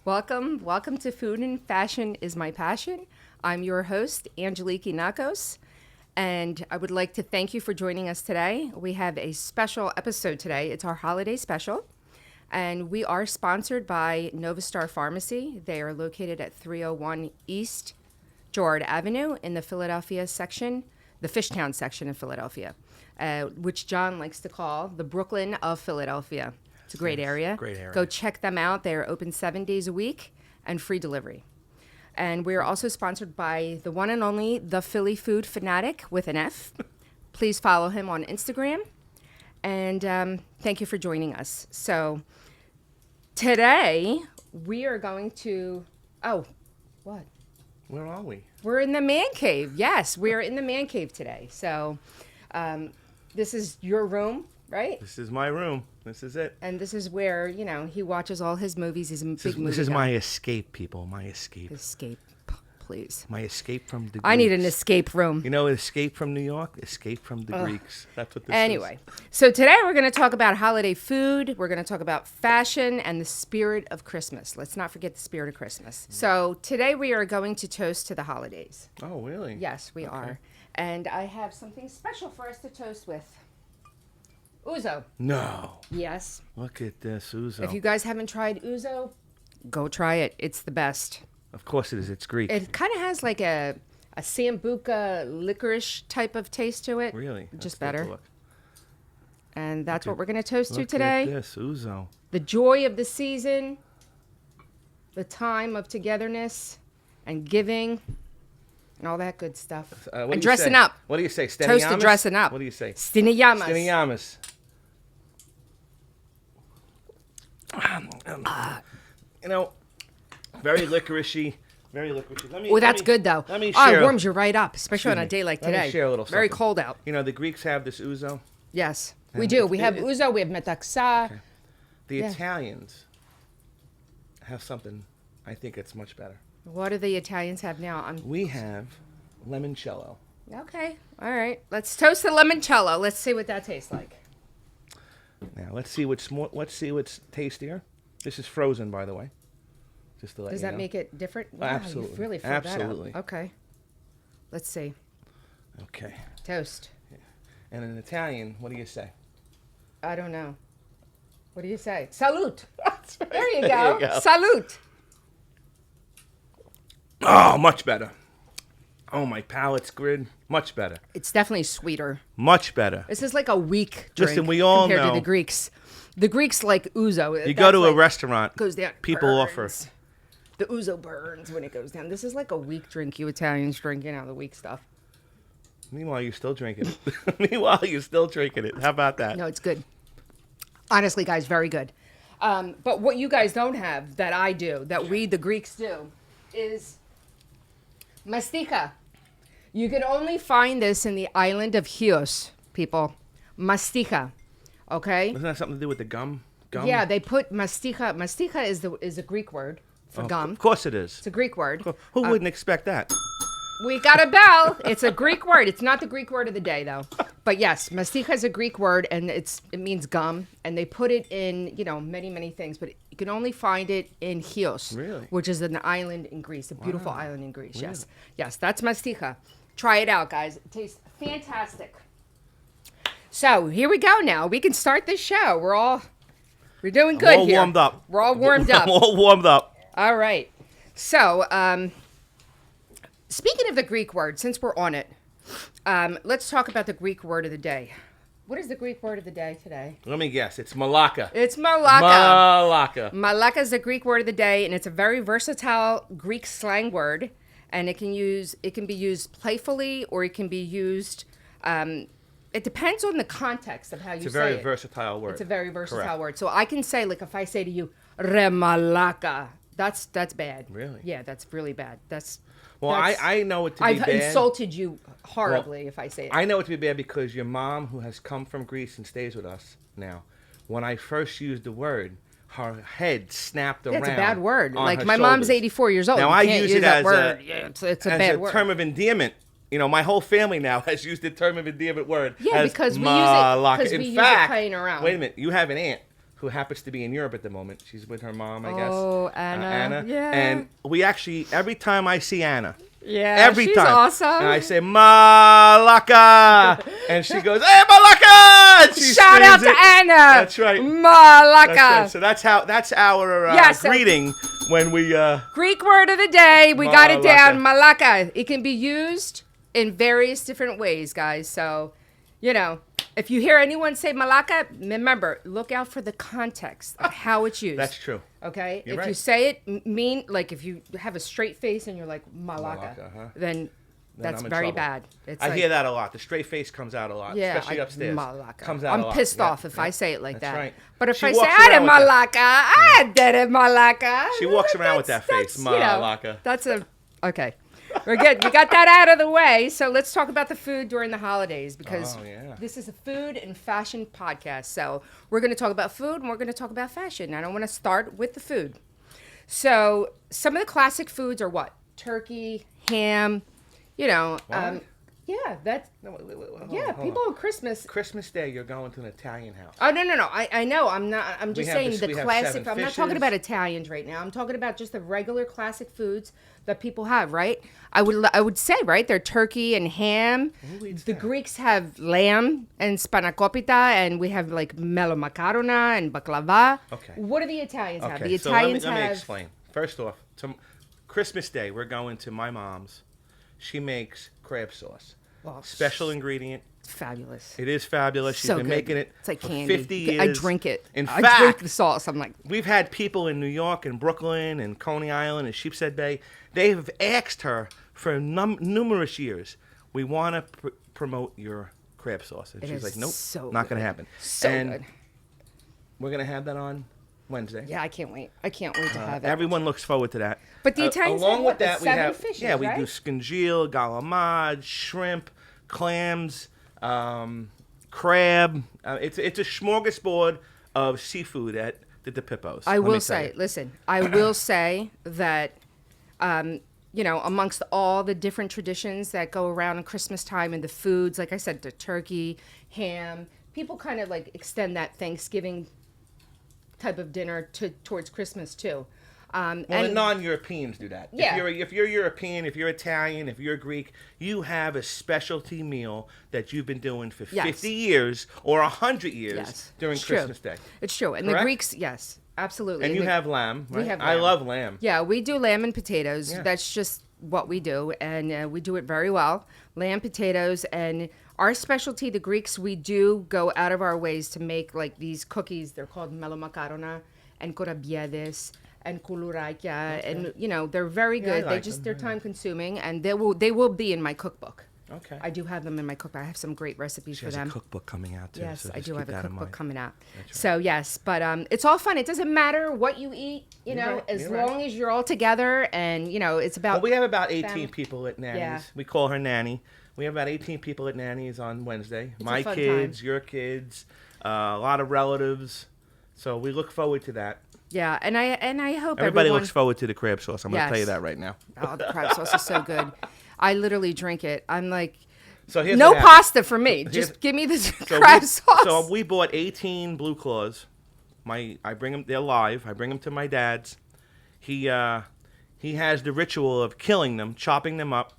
Welcome to Food and Fashion is My Passion. I'm your host, Angelique Nakos, and I would like to thank you for joining us today. We have a special episode today. It's our holiday special, and we are sponsored by Novastar Pharmacy. They are located at 301 East Girard Avenue in the Philadelphia section, the Fishtown section of Philadelphia, which John likes to call the Brooklyn of Philadelphia. It's a great area. Great area. Go check them out. They are open 7 days a week and free delivery. And we are also sponsored by the one and only The Philly Food Fanatic with an F. Please follow him on Instagram. And thank you for joining us. So today we are going to, what? Where are we? We're in the man cave. Yes, we are in the man cave today. So this is your room, right? This is my room. This is it. And this is where, he watches all his movies. He's a big movie This is guy. my escape, people. My escape. Escape, please. My escape from the Greeks. I need an escape room. You know, escape from New York, escape from the Greeks. That's what this is. Anyway, so today we're going to talk about holiday food. We're going to talk about fashion and the spirit of Christmas. Let's not forget the spirit of Christmas. So today we are going to toast to the holidays. Oh, really? Yes, we are. And I have something special for us to toast with. Ouzo. No. Yes. Look at this, ouzo. If you guys haven't tried ouzo, go try it. It's the best. Of course it is. It's Greek. It kind of has like a sambuca licorice type of taste to it. Really? Just Let's take a better. look. And that's what we're going to toast to Look today. at this, ouzo. The joy of the season, the time of togetherness and giving, and all that good stuff. And dressing up. What do you say? Toast to dressing up. What do you say? Stiniyamas. Stiniyamas. Very licoricey. Very licoricey. Oh, that's good though. Let me Oh, share. it warms you right up, especially on a day like Let today. me share a little Very something. cold out. You know, the Greeks have this ouzo. Yes, we And do. We have ouzo, we have metaxa. Okay. The Italians have something. I think it's much better. What do the Italians have now? We have limoncello. Okay, all right. Let's toast the limoncello. Let's see what that tastes like. Now let's see what's tastier. This is frozen, by the way. Just to let Does you that know. make it different? Wow, Absolutely. You've really filled Absolutely. that up. Okay. Let's see. Okay. Toast. And in Italian, what do you say? I don't know. What do you say? Salute. There you There go. you go. Salute. Oh, much better. Oh, my palate's grid. Much better. It's definitely sweeter. Much better. This is like a weak drink Listen, we all compared know. to the Greeks. The Greeks like ouzo. You go to a restaurant. Goes down. People offer. Burns. The ouzo burns when it goes down. This is like a weak drink. You Italians drink, the weak stuff. Meanwhile, you're still drinking it. How about that? No, it's good. Honestly, guys, very good. But what you guys don't have that I do, that we, the Greeks, do, is mastika. You can only find this in the island of Chios, people. Mastika. Okay? Doesn't that have something to do with the gum? Yeah, they put mastika. Mastika is a Greek word for gum. Of course it is. It's a Greek word. Who wouldn't expect that? We got a bell. It's a Greek word. It's not the Greek word of the day, though. But yes, mastika is a Greek word, and it means gum. And they put it in, many, many things. But you can only find it in Chios, Really? which is an island in Greece, a beautiful island in Greece. Really? Yes, that's mastika. Try it out, guys. It tastes fantastic. So here we go. Now we can start this show. We're doing good all here. warmed up. We're all warmed up. All warmed up. All right. So, speaking of the Greek word, since we're on it, let's talk about the Greek word of the day. What is the Greek word of the day today? Let me guess. It's malaka. It's malaka. Malaka. Malaka is the Greek word of the day, and it's a very versatile Greek slang word. And it can be used playfully, or it can be used. It depends on the context of how you say it. It's a very versatile word. It's a very versatile Correct. word. So I can say, like, if I say to you, remalaka, that's bad. Really? Yeah, that's really bad. Well, I know it to be bad. I've insulted you horribly if I say it. I know it to be bad because your mom, who has come from Greece and stays with us now, when I first used the word, her head snapped around. It's a bad word. On like her my mom's shoulders. 84 years old. Now you I can't use use it that as word. It's a bad word. term of endearment. my whole family now has used the term of endearment word. Yeah, as because we malaka. use it. In fact, playing around. wait a minute. You have an aunt who happens to be in Europe at the moment. She's with her mom, I guess. Oh, Anna. Yeah. And we actually, every time I see Anna, she's time. awesome. And I say, Malaka. And she goes, hey, Malaka! And she Shout out to it. Anna. That's right. Malaka. That's right. So that's our greeting when we... Greek word of the day. We got it Malaka. down. Malaka. It can be used in various different ways, guys. So, if you hear anyone say Malaka, remember, look out for the context of how it's used. That's true. Okay? You're if right. you say it, like if you have a straight face and you're like, Malaka, then that's I'm in very trouble. bad. It's I hear that a lot. The straight face comes out a lot, especially upstairs. Malaka. Comes out a lot. I'm pissed off if Yeah. I say it like That's that. right. But if She I say, walks I around did with that. Malaka, I did it Malaka. She walks around with that face, that's, Malaka. That's okay. We're good. We got that out of the way. So let's talk about the food during the holidays because this is a food and fashion podcast. So we're going to talk about food and we're going to talk about fashion. And I want to start with the food. So some of the classic foods are what? Turkey, ham, that's... No, wait, people on Christmas... Christmas Day, you're going to an Italian house. Oh, no. I know. I'm not... I'm just saying the we have classic... 7 I'm not fishes. talking about Italians right now. I'm talking about just the regular classic foods that people have, right? I would say, right? They're turkey and ham. Who eats The that? Greeks have lamb and spanakopita, and we have like melomakarona and baklava. Okay. What do the Italians have? Okay, The so Italians let me have... explain. First off, Christmas Day, we're going to my mom's. She makes crab sauce. Oh, Special ingredient. Fabulous. It is fabulous. She's So been good. making it It's like for candy. 50 years. I drink it. In I fact, drink the sauce. I'm like... we've had people in New York and Brooklyn and Coney Island and Sheepshead Bay. They have asked her for numerous years, we want to promote your crab sauce. And It she's is like, nope, so not going good. to happen. So and good. We're going to have that on Wednesday. Yeah, I can't wait. I can't wait to have it. Everyone looks forward to that. But the Italians along have with what, the that, we 7 have fishes, we right? do scungil, galamad, shrimp, clams, crab. It's a smorgasbord of seafood at the Pippos. I will say, listen, I will say that, amongst all the different traditions that go around in Christmas time and the foods, like I said, the turkey, ham, people kind of like extend that Thanksgiving type of dinner towards Christmas too. Well, the non-Europeans do that. Yeah. If you're European, if you're Italian, if you're Greek, you have a specialty meal that you've been doing for 50 years or 100 years during It's Christmas true. Day. It's true. And Correct? the Greeks, yes, absolutely. And you have lamb, right? We have I lamb. love lamb. Yeah, we do lamb and potatoes. Yeah. That's just what we do, and we do it very well. Lamb, potatoes, and our specialty, the Greeks, we do go out of our ways to make like these cookies. They're called melomakarona and korabiedes and kulurakia, and they're very good. I like They're time consuming, and they will be in my cookbook. Okay. I do have them in my cookbook. I have some great recipes She for has them. a cookbook coming out too. Yes, so I just do have keep a that in cookbook mind. coming out. That's right. So yes, but it's all fun. It doesn't matter what you eat, right, as you're long as you're all together, and it's about. Well, we have about 18 family. people at Nanny's. Yeah. We call her Nanny. We have about 18 people at Nanny's on Wednesday. It's a My fun kids, time. your kids, a lot of relatives. So we look forward to that. Yeah, and I hope Everybody everyone... looks forward to the crab sauce. I'm going to tell you Yes. that right now. Oh, the crab sauce is so good. I literally drink it. I'm like, So here's no what happened. pasta for me. Here's- Just give me the So crab we, sauce. So we bought 18 Blue Claws. I bring them. They're live. I bring them to my dad's. He has the ritual of killing them, chopping them up,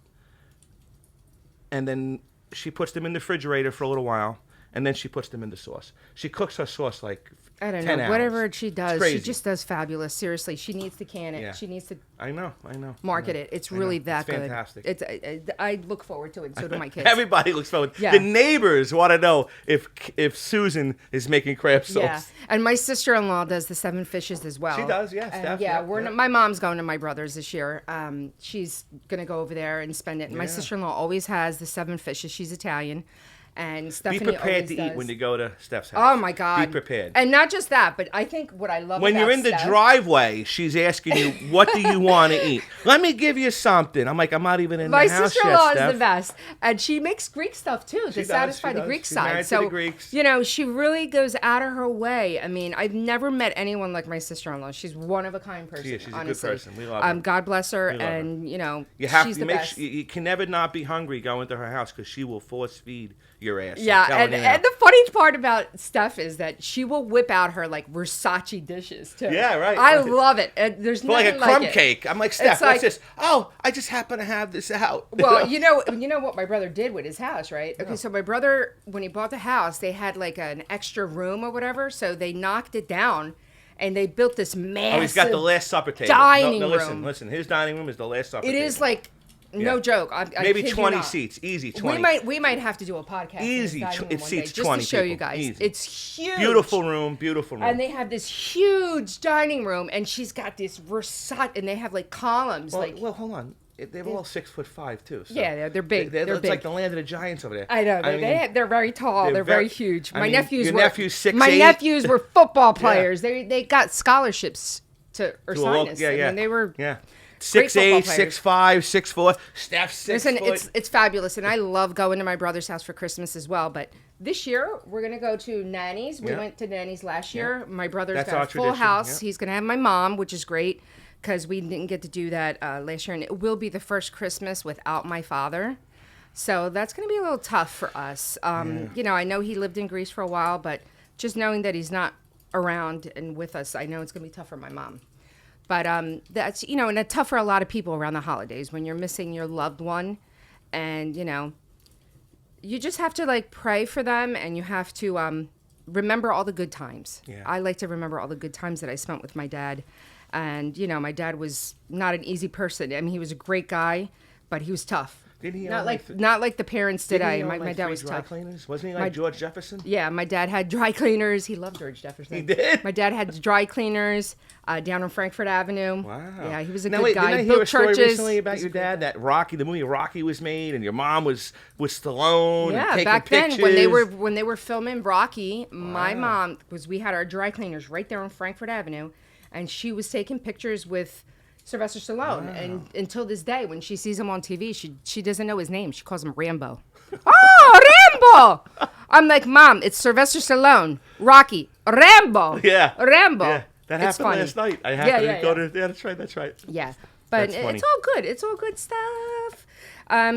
and then she puts them in the refrigerator for a little while, and then she puts them in the sauce. She cooks her sauce like I don't 10 know. hours. Whatever she does, she crazy. just does fabulous. Seriously, she needs to can it. Yeah. She needs to I know. market it. It's really that It's good. fantastic. It's I look forward to it. And so do my kids. Everybody looks forward. Yeah. The neighbors want to know if Susan is making crab sauce. Yeah, and my sister-in-law does the 7 fishes as well. She does, yes, And definitely, yeah, yeah. my mom's going to my brother's this year. She's gonna go over there and spend it. And my Yeah. sister-in-law always has the 7 fishes. She's Italian, And Be Stephanie prepared always to does. eat when you go to Steph's house. Oh my God! Be prepared. And not just that, but I think what I love When about you're in the Steph, driveway, she's asking you, "What do you want to eat? Let me give you something." I'm like, "I'm not even in my the house sister-in-law yet, is Steph." the best, and she makes Greek stuff too to satisfy the Greek She's side. married to So the Greeks. you know, she really goes out of her way. I mean, I've never met anyone like my sister-in-law. She's one of a kind person. She is. She's honestly. a good person. We love her. God bless her, We love her. and you know, You have she's to the make best. you can never not be hungry going to her house because she will force feed your ass. I'm Yeah, telling you now. and the funny part about Steph is that she will whip out her like Versace dishes too. Yeah, right. I love it. And there's For like nothing a crumb like it. cake. I'm like, Steph, It's what's like- this? Oh, I just happen to have this out. Well, you know what my brother did with his house, right? Okay, so my brother, when he bought the house, they had like an extra room or whatever, so they knocked it down, and they built this massive. Oh, he's got the Last Supper table. dining no, listen, room. listen. His dining room is the Last Supper It table. is like no Yeah. joke. I Maybe kid you 20 not. seats. Easy 20. We might have to do a podcast. in this Easy. dining room It one seats day, just 20 to show you people. guys. Easy. It's huge. Beautiful room. Beautiful room. And they have this huge dining room, and she's got this Versace, and they have like columns, well, hold on. They're all 6'5" too. So Yeah, they're big. They're it's big. like the land of the giants over there. I know. mean, They're very tall. They're very huge. I My mean, nephews your were nephew's 6'8". My nephews were football players. They got scholarships to Ursinus. Yeah, yeah. I mean, they were 6'8", football players. 6'5", 6'4". Steph 6 Listen, foot. it's fabulous, and I love going to my brother's house for Christmas as well. But this year we're gonna go to Nanny's. We Yeah. went to Nanny's last year. My brother's That's got our a full tradition, house. yeah. He's gonna have my mom, which is great because we didn't get to do that last year, and it will be the first Christmas without my father. So that's gonna be a little tough for us. You know, I know he lived in Greece for a while, but just knowing that he's not around and with us, I know it's gonna be tough for my mom. But that's, you know, and it's tough for a lot of people around the holidays when you're missing your loved one, and you know, you just have to like pray for them, and you have to remember all the good times. Yeah. I like to remember all the good times that I spent with my dad, and you know, my dad was not an easy person. I mean, he was a great guy, but he was tough. Didn't he not own, like like, not like the parents Didn't today. he own, My like, dad three was dry tough. cleaners? Wasn't he like George Jefferson? Yeah, my dad had dry cleaners. He loved George Jefferson. He did? My dad had dry cleaners down on Frankfurt Avenue. Wow. Yeah, he was a Now, good wait, guy. Didn't I Built hear a story churches. recently He about was your a great dad guy. that the movie Rocky was made, and your mom was Stallone and Yeah, taking back pictures? then when they were filming Rocky, my mom we had our dry cleaners right there on Frankfurt Avenue, and she was taking pictures with Sylvester Stallone. And until this day, when she sees him on TV, she doesn't know his name. She calls him Rambo. Oh, Rambo! I'm like, Mom, it's Sylvester Stallone, Rocky, Rambo. Yeah. Rambo. Yeah, that It's happened funny. last night. I happened to go yeah. to. Yeah, that's right. That's right. Yeah, but That's funny. it's all good. It's all good stuff.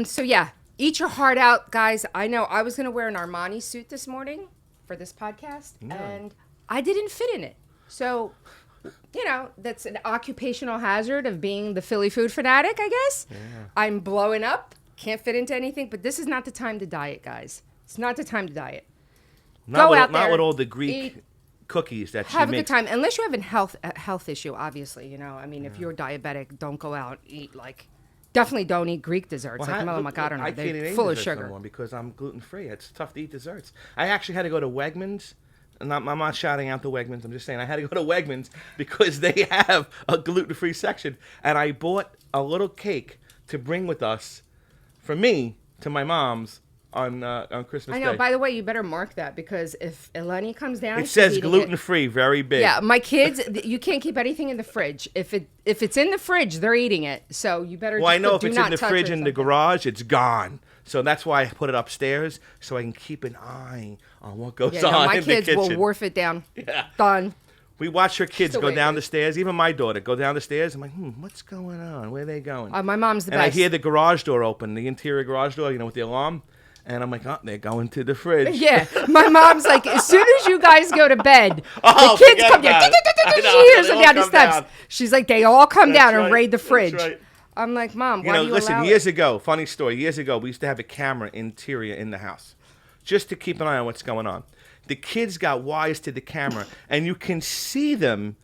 So yeah, eat your heart out, guys. I know I was gonna wear an Armani suit this morning for this podcast, and I didn't fit in it. So, you know, that's an occupational hazard of being the Philly food fanatic, I guess. Yeah. I'm blowing up. Can't fit into anything, but this is not the time to diet, guys. It's not the time to diet. Not out not there, with all the Greek eat, cookies that she have a good makes. time, unless you have a health issue. Obviously, you know. I mean, if you're diabetic, don't go out and eat like. Definitely don't eat Greek desserts like Mela Macadona. I can't eat They're any full of desserts no sugar. more because I'm gluten free. It's tough to eat desserts. I actually had to go to Wegmans. And I'm not shouting out the Wegmans. I'm just saying I had to go to Wegmans because they have a gluten free section, and I bought a little cake to bring with us, for me to my mom's on Christmas I know. Day. By the way, you better mark that because if Eleni comes down, It she's says eating gluten it. free, very big. Yeah, my kids, you can't keep anything in the fridge. If it's in the fridge, they're eating it. So you better. Well, just I know put, if "Do it's not in the touch" fridge or in the something. garage, it's gone. So that's why I put it upstairs so I can keep an eye on what goes Yeah, no, on my in kids the kitchen. will wharf it down. Yeah. Done. We watch her kids the go way it down the is. stairs. Even my daughter go down the stairs. I'm like, what's going on? Where are they going? My mom's the and I best. hear the garage door open, the interior garage door, with the alarm. And I'm like, oh, they're going to the fridge. Yeah, my mom's like, as soon as you guys go to bed, Oh, the kids forget come down. about it. I know, She hears they them all down the come steps. down. She's like, they all come That's down and right. raid the That's fridge. right. I'm like, Mom, why do you Listen, allow years it? ago, funny story, years ago, we used to have a camera interior in the house just to keep an eye on what's going on. The kids got wise to the camera, and you can see them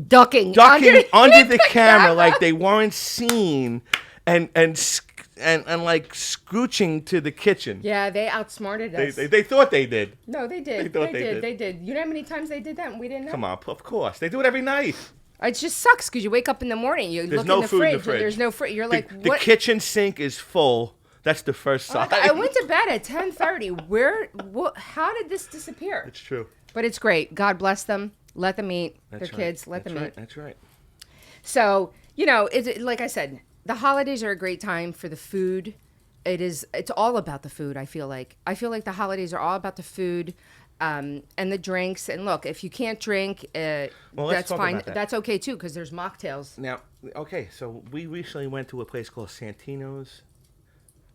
Ducking under the camera camera. like they weren't seen and like scooching to the kitchen. Yeah, they outsmarted us. They thought they did. No, they did. They thought They they did. did. They did. You know how many times they did that and we didn't know? Come on, of course. They do it every night. It just sucks because you wake up in the morning, you There's look no in the food in the fridge, and fridge. there's no fridge. You're like, The what? kitchen sink is full. That's the first sign. I went to bed at 10:30. How did this disappear? It's true. But it's great. God bless them. Let them eat. That's Their right. kids. Let them eat. That's right. So, like I said, the holidays are a great time for the food. It's all about the food, I feel like. I feel like the holidays are all about the food and the drinks. And look, if you can't drink, that's fine. That's okay, too, because there's mocktails. Now, okay, so we recently went to a place called Santinos.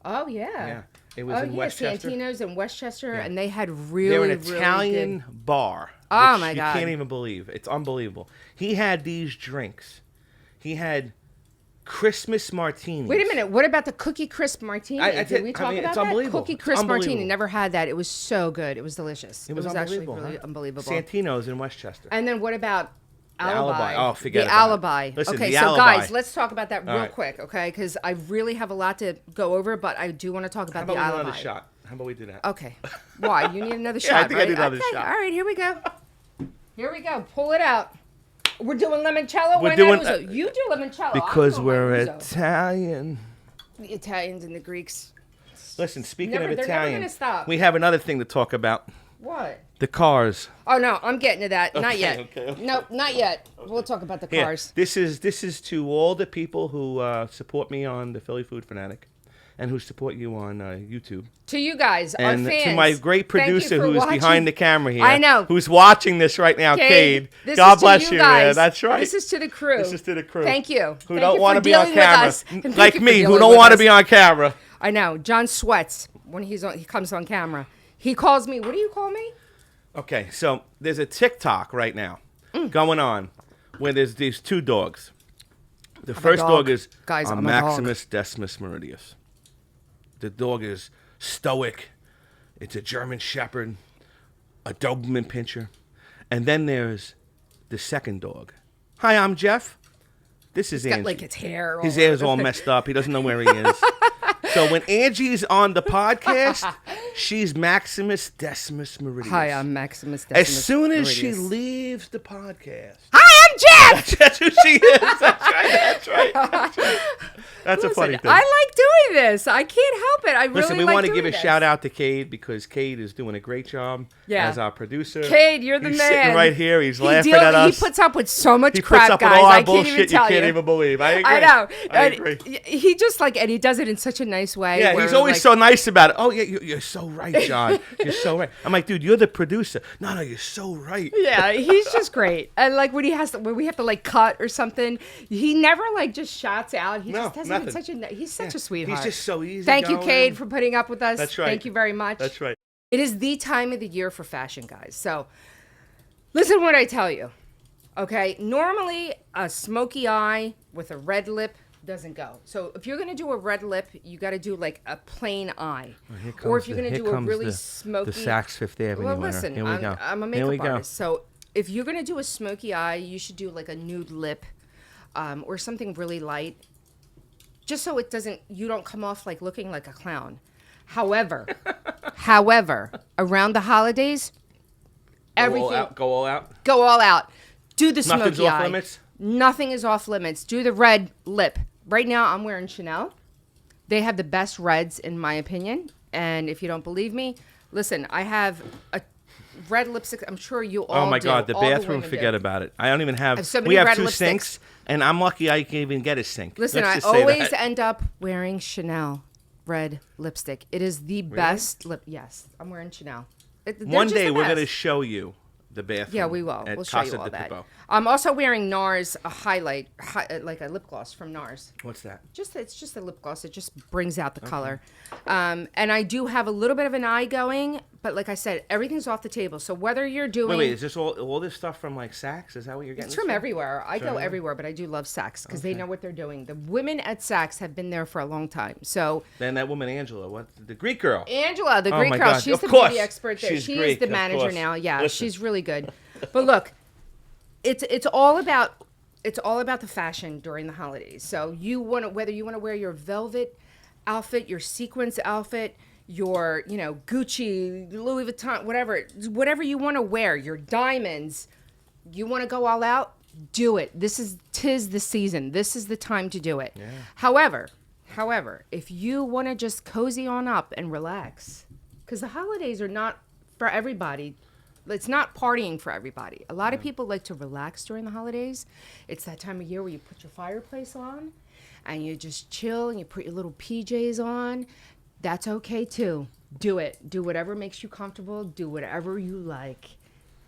Oh, yeah. Yeah. It was in Westchester. Santinos in Westchester, Yeah. and they had They're really, an Italian really good... bar. Oh, which my God. You can't even believe. It's unbelievable. He had these drinks. He had Christmas martinis. Wait a minute. What about the Cookie Crisp Martini? Did we talk about it's that? unbelievable. Cookie Crisp Martini. Never had that. It was so good. It was delicious. It was actually unbelievable, really unbelievable. Santinos in Westchester. And then what about Alibi? Alibi. Oh, forget the about Alibi. it. Listen, Okay, the so Alibi. guys, let's talk about that real quick, okay? Because I really have a lot to go over, but I do want to talk about the Alibi. How about another shot? How about we do that? Okay. Why? You need another shot, Yeah, I think right? I need another shot. All right, here we go. Here we go. Pull it out. We're doing limoncello. We're Why doing not Uzo? You do limoncello. because I'm we're doing Uzo. Italian. The Italians and the Greeks. Listen, speaking They're of never Italian, gonna stop. we have another thing to talk about. What? The cars. Oh no, I'm getting to that. Not yet. Okay. Nope, not yet. We'll talk about the Here, cars. this is to all the people who support me on the Philly Food Fanatic, and who support you on YouTube. To you guys, And our fans. to my great thank you producer for who's watching. behind the camera here. I know. Who's watching this right now, Cade. This God is to bless you, guys. man. That's right. This is to the crew. This is to the crew. Thank you. Who Thank don't you want to for be on dealing with camera. us. And thank Like you for me, who dealing don't with want to us. be on camera. I know. John sweats when he comes on camera. He calls me. What do you call me? Okay, so there's a TikTok right now going on where there's these two dogs. The first dog is Guys, a I'm a dog. Maximus Decimus Meridius. The dog is stoic. It's a German Shepherd, a Doberman Pinscher. And then there's the second dog. Hi, I'm Jeff. This is He's got Angie. like its hair. His hair's all messed up. He doesn't know where he is. So when Angie's on the podcast, she's Maximus Decimus Meridius. Hi, I'm Maximus Decimus As soon as she Meridius. leaves the podcast. Hi, I'm Jeff. That's who she is. That's right. That's a funny thing. I like doing this. I can't help it. I really Listen, we like want to doing give a this. shout out to Cade because Cade is doing a great job as our producer. Cade, you're the He's man. sitting right here. He's laughing at us. He puts up with so much He crap, puts up guys. with all our I can't bullshit even tell you can't even believe. I agree. I know. I And agree. He just and he does it in such a nice way. Yeah, where, he's always like, so nice about it. Oh, yeah, you're so right, John. You're so right. I'm like, dude, you're the producer. No, you're so right. Yeah, he's just great. And like when we have to cut or something, he never just shouts out. He just has nothing. he's such a sweetheart. He's just so easy. Thank you, Cade, for putting up with us. That's right. Thank you very much. That's right. It is the time of the year for fashion, guys. So listen to what I tell you. Okay, normally a smoky eye with a red lip doesn't go. So if you're going to do a red lip, you got to do a plain eye. Or if you're going to do a really smoky... The Saks Fifth Avenue Well, winner. listen, Here we go. I'm a makeup artist. So if you're going to do a smoky eye, you should do a nude lip or something really light. Just so you don't come off looking like a clown. However, around the holidays, everything... Go all out. Go all out. Do the Nothing's smoky off eye. limits? Nothing is off limits. Do the red lip. Right now, I'm wearing Chanel. They have the best reds, in my opinion. And if you don't believe me, listen, I have a red lipstick. I'm sure you all do. Oh, my God. The All bathroom, women forget do. about it. I don't even have... have so many we have red two lipsticks. sinks, and I'm lucky I can even get a sink. Listen, Let's I just say always that. end up wearing Chanel red lipstick. It is the best lip. Yes, I'm wearing Chanel. One day, we're going to show you the bathroom. Yeah, we will. At We'll show you Casa all de that. Pipo. I'm also wearing NARS, a highlight, like a lip gloss from NARS. What's that? It's just a lip gloss. It just brings out the color. And I do have a little bit of an eye going, but like I said, everything's off the table. So whether you're doing... Wait, is this all this stuff from Saks? Is that what you're getting? It's from everywhere. I go everywhere, but I do love Saks because they know what they're doing. The women at Saks have been there for a long time. So Then that woman, Angela, the Greek girl. Angela, the Oh Greek my girl, God. she's Of the course. beauty expert there. She's She Greek, is the of manager course. now. Yeah, Listen. she's really good. But look, it's all about the fashion during the holidays. So whether you want to wear your velvet outfit, your sequins outfit, your Gucci, Louis Vuitton, whatever you want to wear, your diamonds, you want to go all out, do it. Tis the season. This is the time to do it. Yeah. However, However, if you want to just cozy on up and relax, because the holidays are not for everybody. It's not partying for everybody. A lot of people like to relax during the holidays. It's that time of year where you put your fireplace on and you just chill and you put your little PJs on. That's okay too. Do it. Do whatever makes you comfortable. Do whatever you like.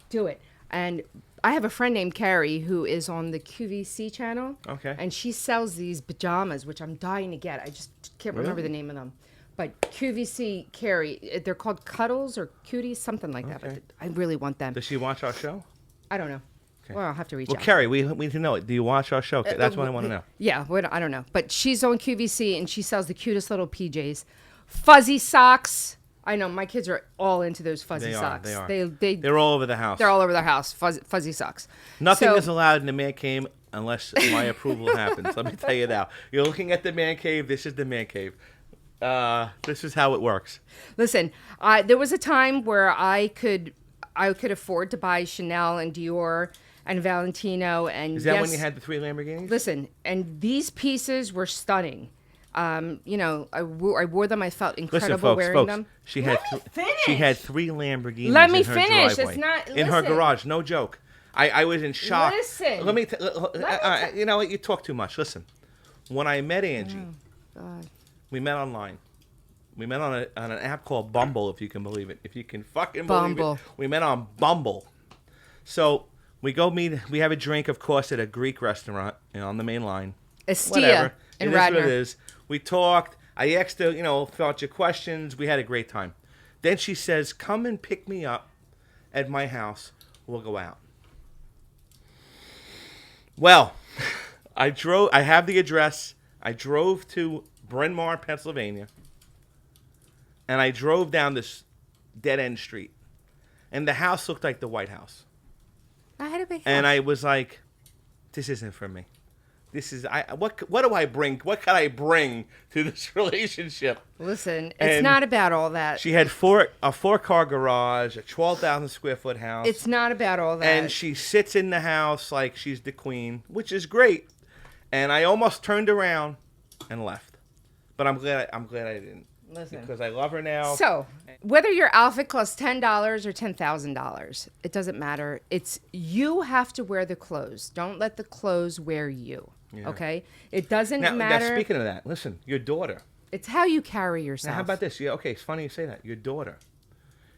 Do it. And I have a friend named Carrie who is on the QVC channel. Okay. And she sells these pajamas, which I'm dying to get. I just can't remember the name of them. But QVC Carrie, they're called Cuddles or Cuties, something like that. But I really want them. Does she watch our show? I don't know. Okay. Well, I'll have to reach Well, out. Carrie, we need to know it. Do you watch our show? That's what I want to know. Yeah, I don't know. But she's on QVC and she sells the cutest little PJs. Fuzzy socks. I know, my kids are all into those fuzzy socks. They are. They're all over the house. They're all over the house, fuzzy socks. Nothing is allowed in the man cave unless my approval happens. Let me tell you now. You're looking at the man cave. This is the man cave. This is how it works. Listen, there was a time where I could afford to buy Chanel and Dior and Valentino and Is that when you had the 3 Lamborghinis? Listen, and these pieces were stunning. I wore them. I felt incredible wearing them. She had 3 Lamborghinis. Let me in her finish. driveway. It's not in her garage. No joke. I was in shock. Listen. Let me. You know what? You talk too much. Listen. When I met Angie, God. we met online. We met on an app called Bumble, if you can believe it. If you can fucking Bumble. believe it. We met on Bumble. So we go meet. We have a drink, of course, at a Greek restaurant, on the main line. Estia Whatever. in It is what Radnor. it is. We talked. I asked her, about your questions. We had a great time. Then she says, "Come and pick me up at my house. We'll go out." Well, I have the address. I drove to Bryn Mawr, Pennsylvania. And I drove down this dead-end street. And the house looked like the White House. I had a big house. And I was like, this isn't for me. This is what do I bring? What can I bring to this relationship? Listen, it's And not about all that. She had a 4-car garage, a 12,000 square foot house. It's not about all that. And she sits in the house like she's the queen, which is great. And I almost turned around and left. But I'm glad I didn't. Listen. Because I love her now. So, whether your outfit costs $10 or $10,000, it doesn't matter. It's you have to wear the clothes. Don't let the clothes wear you. Yeah. Okay? It doesn't Now, matter. speaking of that, listen, your daughter. It's how you carry yourself. Now, how about this? Yeah, okay, it's funny you say that. Your daughter,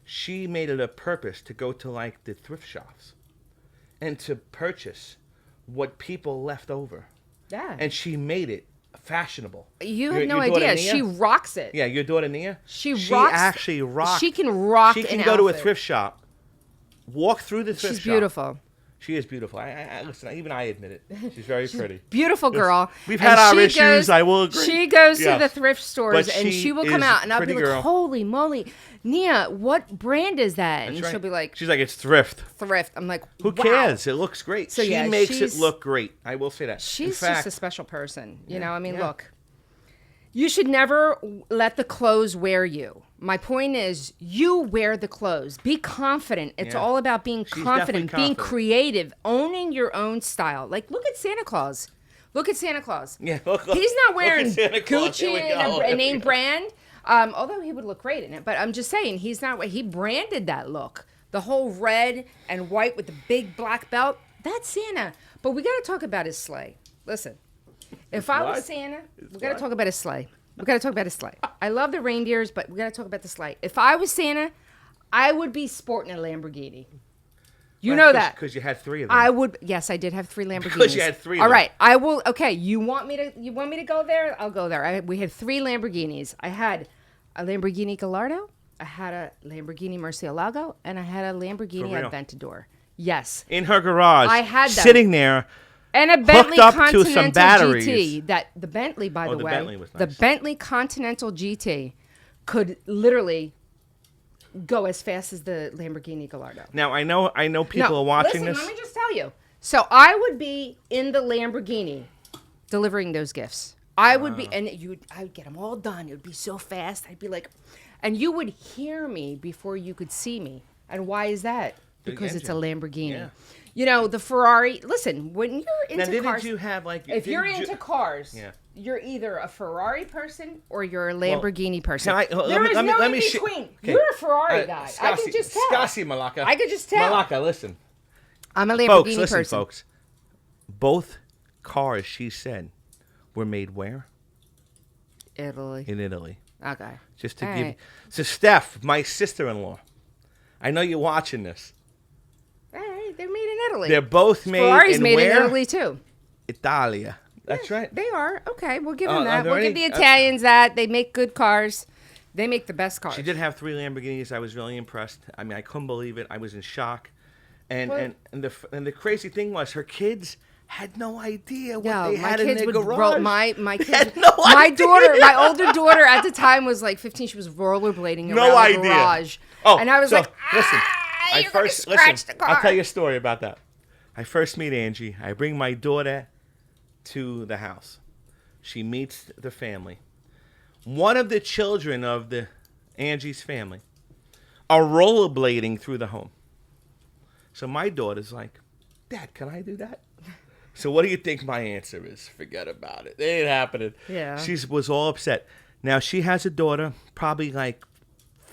she made it a purpose to go to like the thrift shops and to purchase what people left over. Yeah. And she made it fashionable. You have Your no daughter idea. Nia? She rocks it. Yeah, your daughter Nia. She actually rocks. She can rock. She can an go to a outfit. thrift shop, walk through the thrift shop. She's beautiful. She is beautiful. Listen, even I admit it. She's very pretty. Beautiful girl. We've had our issues, I will agree. She goes Yes. to the thrift stores But and she she will is come out and a I'll be pretty like, girl. holy moly, Nia, what brand is that? And That's right. she'll be like, she's like, it's thrift. thrift. I'm like, Who wow. cares? It looks great. So, she yeah, makes it she's- look great. I will say that. She's In fact, just a special person. You Yeah, know, I mean, yeah. look, you should never let the clothes wear you. My point is, you wear the clothes. Be confident. It's Yeah. all about being She's confident, definitely being confident. creative, owning your own style. Like, look at Santa Claus. Look at Santa Claus. Yeah, He's not look wearing at Santa Claus. Here Gucci we and go. a name brand, although he would look great in it. But I'm just saying, he's not. He branded that look. The whole red and white with the big black belt. That's Santa. But we got to talk about his sleigh. Listen, if I was what? Santa, we got to talk about his sleigh. We got to talk about his sleigh. I love the reindeers, but we got to talk about the sleigh. If I was Santa, I would be sporting a Lamborghini. You know that. Because you had 3 of them. I would. Yes, I did have 3 Lamborghinis. Because you had 3 of All them. right, I will. Okay, you want me to go there? I'll go there. We had 3 Lamborghinis. I had a Lamborghini Gallardo, I had a Lamborghini Murcielago, and I had a Lamborghini For real? Aventador. Yes, In her garage. I had them. Sitting there. and a Bentley up to Continental some batteries. GT. That the Bentley, by the the way, Bentley was the nice. Bentley Continental GT could literally go as fast as the Lamborghini Gallardo. Now, I know people are watching listen, this. Let me just tell you. So I would be in the Lamborghini delivering those gifts. I would be, and I would get them all done. It would be so fast. I'd be like, and you would hear me before you could see me. And why is that? because it's a engine. Lamborghini. Yeah. You know, the Ferrari. Listen, when you're into Now, didn't cars, you have if you're into cars, Yeah. you're either a Ferrari person or you're a Lamborghini person. Can I, There is no in between. You're a Ferrari guy. I can just tell. Scassi, Malaka. I could just tell. Malaka, listen. I'm a Lamborghini Folks, listen, person. folks. Both cars, she said, were made where? Italy. In Italy. Okay. Just to All give. right. So, Steph, my sister-in-law, I know you're watching this. All right, they're made in Italy. They're both made Ferrari's in made where? in Italy too. Italia. That's right. They are. Okay, we'll give are them that. there We'll give any- the Italians that. They make good cars. They make the best cars. She did have 3 Lamborghinis. I was really impressed. I mean, I couldn't believe it. I was in shock. And Well- and the crazy thing was her kids had no idea what No, they my had in kids their would garage. roll. My They kids. had no my idea. daughter, my older daughter at the time was like 15. She was rollerblading No around the idea. garage. Oh, and I was so, like, listen, you're gonna scratch the car. I'll tell you a story about that. I first meet Angie. I bring my daughter to the house. She meets the family. One of the children of the Angie's family are rollerblading through the home. So my daughter's like, Dad, can I do that? So what do you think my answer is? Forget about it. It ain't happening. Yeah. She was all upset. Now she has a daughter, probably like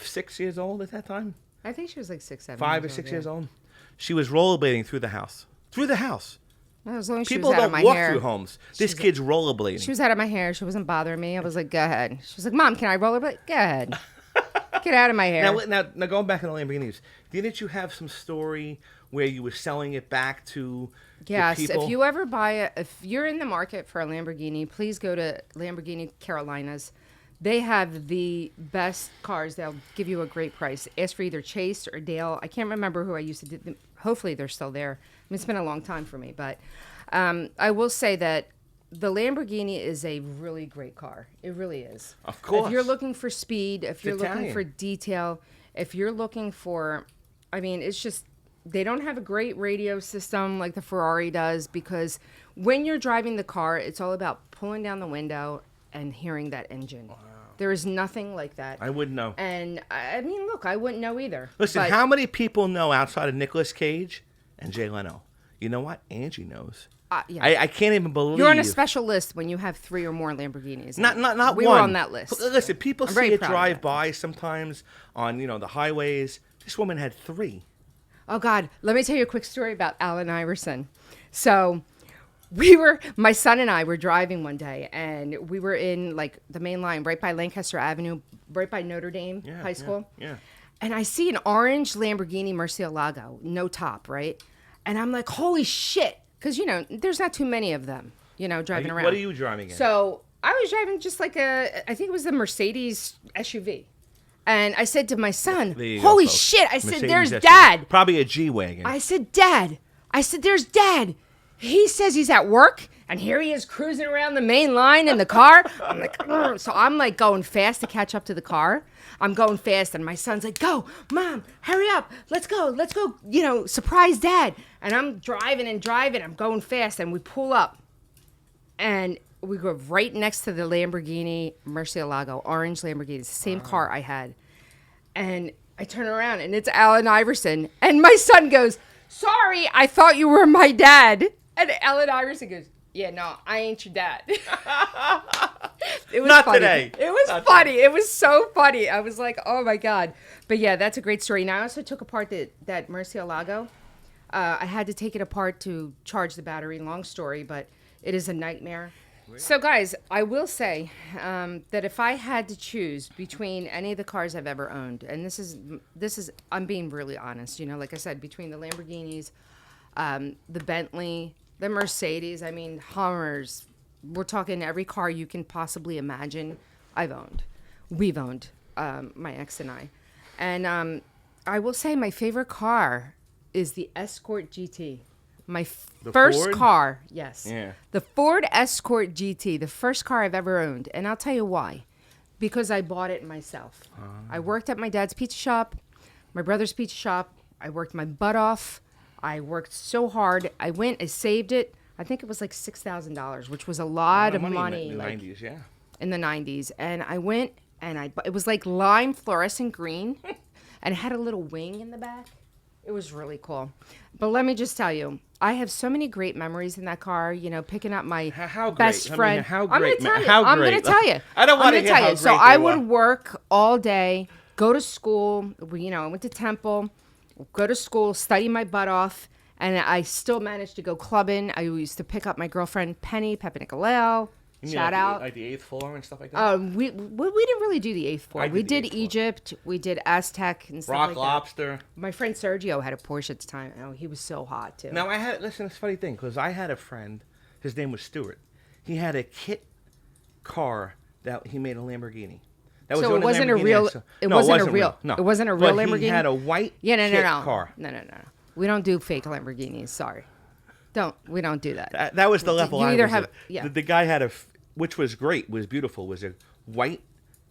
6 years old at that time. I think she was like 6, 7. 5 or 6 years old. She was rollerblading through the house. Through the house. Well, as long as she People was out don't of my walk hair. through homes. This kid's rollerblading. She was out of my hair. She wasn't bothering me. I was like, go ahead. She was like, Mom, can I rollerblade? Go ahead. Get out of my hair. Now going back to the Lamborghinis, didn't you have some story where you were selling it back to Yes, the people? if you ever if you're in the market for a Lamborghini, please go to Lamborghini Carolinas. They have the best cars. They'll give you a great price. Ask for either Chase or Dale. I can't remember who I used to do them. Hopefully they're still there. I mean, it's been a long time for me, but I will say that the Lamborghini is a really great car. It really is. Of course. If you're looking for speed, if you're looking Italian. for detail, if you're looking for, I mean, it's just, they don't have a great radio system like the Ferrari does, because when you're driving the car, it's all about pulling down the window and hearing that engine. Wow. There is nothing like that. I wouldn't know. And I mean, look, I wouldn't know either. Listen, but how many people know outside of Nicolas Cage and Jay Leno? You know what? Angie knows. yeah. I can't even believe. You're on a special list when you have 3 or more Lamborghinis. Not we one. were on that list. Listen, people I'm see very it proud of drive that. by sometimes on the highways. This woman had 3. Oh, God. Let me tell you a quick story about Allen Iverson. So my son and I were driving one day, and we were in like the main line right by Lancaster Avenue, right by Notre Dame High School. Yeah. And I see an orange Lamborghini Murcielago, no top, right? And I'm like, holy shit. Because, there's not too many of them, driving around. What are you driving in? So I was driving just like I think it was the Mercedes SUV. And I said to my son, There you holy go, folks. shit. I said, Mercedes there's SUV. Dad. Probably a G-Wagon. I said, Dad. I said, there's Dad. He says he's at work, and here he is cruising around the main line in the car. I'm like, "Ugh." So I'm like going fast to catch up to the car. I'm going fast, and my son's like, go, Mom, hurry up. Let's go, surprise Dad. And I'm driving. I'm going fast, and we pull up, and we go right next to the Lamborghini Murcielago, orange Lamborghini. It's the same car I had. And I turn around, and it's Allen Iverson. And my son goes, sorry, I thought you were my dad. And Allen Iverson goes, yeah, no, I ain't your dad. It was Not funny. today. It was Not funny. It was so funny. I was like, oh, my God. But, yeah, that's a great story. Now, I also took apart that Murcielago. I had to take it apart to charge the battery. Long story, but it is a nightmare. So, guys, I will say that if I had to choose between any of the cars I've ever owned, and this is I'm being really honest, like I said, between the Lamborghinis, the Bentley, the Mercedes, I mean, Hummers, we're talking every car you can possibly imagine I've owned. We've owned, my ex and I. And I will say my favorite car is the Escort GT. My first Ford? car, yes. Yeah. The Ford Escort GT, the first car I've ever owned. And I'll tell you why. Because I bought it myself. I worked at my dad's pizza shop, my brother's pizza shop. I worked my butt off. I worked so hard. I saved it. I think it was like $6,000, which was a lot of money. in the 90s, yeah. In the 90s. And I went and it was like lime fluorescent green. And it had a little wing in the back. It was really cool. But let me just tell you, I have so many great memories in that car, picking up my How great? best I mean, friend. how I'm great, going to tell man. you. How I'm going great? to tell you. I don't want to I'm hear gonna tell how you. So great I they would were. work all day, go to school. I went to Temple, go to school, study my butt off, and I still managed to go clubbing. I used to pick up my girlfriend Penny, Pepe Nicolau. You mean Shout out. Like the 8th floor and stuff like that? We didn't really do the 8th floor. I did We the did 8th floor. Egypt. We did Aztec and stuff Rock like Lobster. that. My friend Sergio had a Porsche at the time. Oh, he was so hot too. Now, listen, it's a funny thing, because I had a friend, his name was Stuart. He had a kit car that he made a Lamborghini. That was So the it only wasn't a Lamborghini real. I saw. It No, wasn't a real. No. It wasn't a real But Lamborghini. He had a white no, kit no. car. No. We don't do fake Lamborghinis. Sorry. We don't do that. That was the level You I either was have- at. yeah. The guy had which was great, was beautiful, was a white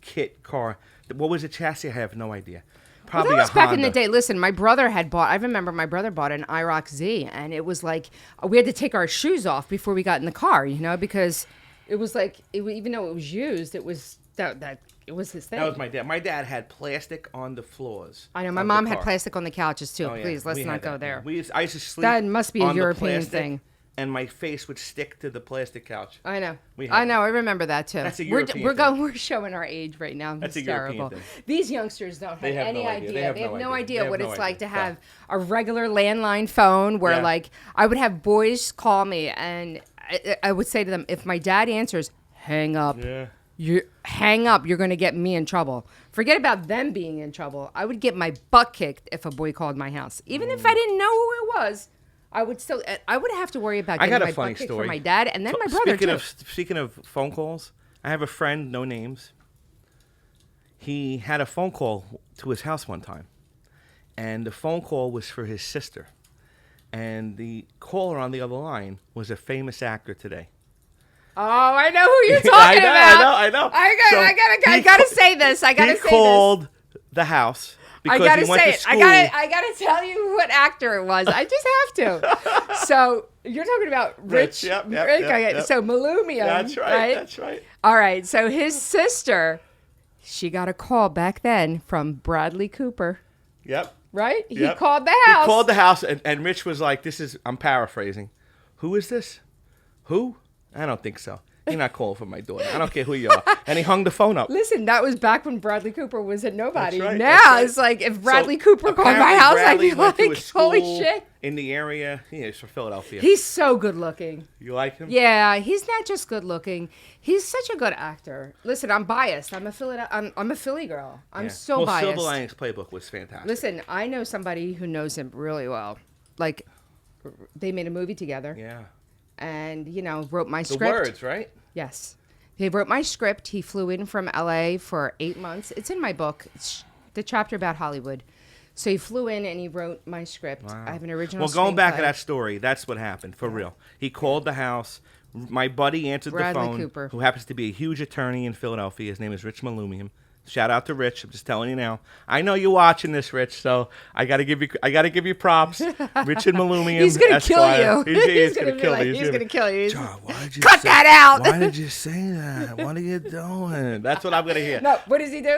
kit car. What was the chassis? I have no idea. Well, Probably that was a back Honda. in the day. Listen, my brother had bought. I remember my brother bought an IROC Z, and it was like we had to take our shoes off before we got in the car. Because it was like even though it was used, it was that it was his thing. That was my dad. My dad had plastic on the floors. I know my of mom the had car. plastic on the couches too. Oh, yeah. Please, let's We not had go that. there. I used to sleep. That must be a on the European plastic, thing. And my face would stick to the plastic couch. I know. We had I know. I remember that too. That's a we're European we're thing. going. We're showing our age right now. That's It's a European terrible. thing. These youngsters don't have They have any no idea. idea. They have They have no no idea. idea They have what no it's like to idea. have a regular landline phone where, Yeah. like, I would have boys call me and I would say to them, if my dad answers, hang up. Yeah. You hang up. You're going to get me in trouble. Forget about them being in trouble. I would get my butt kicked if a boy called my house, even if I didn't know who it was. I would have to worry about I getting got a my funny butt kicked story. from my dad and then my brother too. Speaking of phone calls, I have a friend, no names. He had a phone call to his house one time, and the phone call was for his sister, and the caller on the other line was a famous actor today. Oh, I know who you're talking about. I know. I gotta say this. I gotta say He called the house I because gotta he went say to it. school. I gotta tell you what actor it was. I just have to. So you're talking about Rich. Yep, Rick? Okay, yep. So Malumium. That's right. That's right. All right. So his sister, she got a call back then from Bradley Cooper. Yep. Right? He Yep. called the house. He called the house, and Rich was like, I'm paraphrasing. Who is this? Who? I don't think so. You're not calling for my daughter. I don't care who you are. And he hung the phone up. Listen, that was back when Bradley Cooper was a nobody. That's right, Now that's right. it's like if So, Bradley Cooper called my apparently house, Bradley I'd be went to a like, school holy shit. in the area. Yeah, he's from Philadelphia. He's so good looking. You like him? Yeah, he's not just good looking. He's such a good actor. Listen, I'm biased. I'm a Philly girl. I'm Yeah. so biased. Silver Linings Playbook was fantastic. Listen, I know somebody who knows him really well. Like, they made a movie together. Yeah. And, wrote my The script. words, right? Yes. He wrote my script. He flew in from LA for 8 months. It's in my book. It's the chapter about Hollywood. So he flew in and he wrote my script. Wow. I have an original Well, going back to screenplay. that story, that's what happened, for real. He called the house. My buddy answered Bradley the phone, Cooper. who happens to be a huge attorney in Philadelphia. His name is Rich Malumium. Shout out to Rich. I'm just telling you now. I know you're watching this, Rich, so I gotta give you props. Richard Malumium. He's gonna Esquire. kill you. He's gonna kill me. He's gonna kill you. John, why did you Cut that out. Why did you say that? What are you doing? That's what I'm gonna hear. No, what does he do?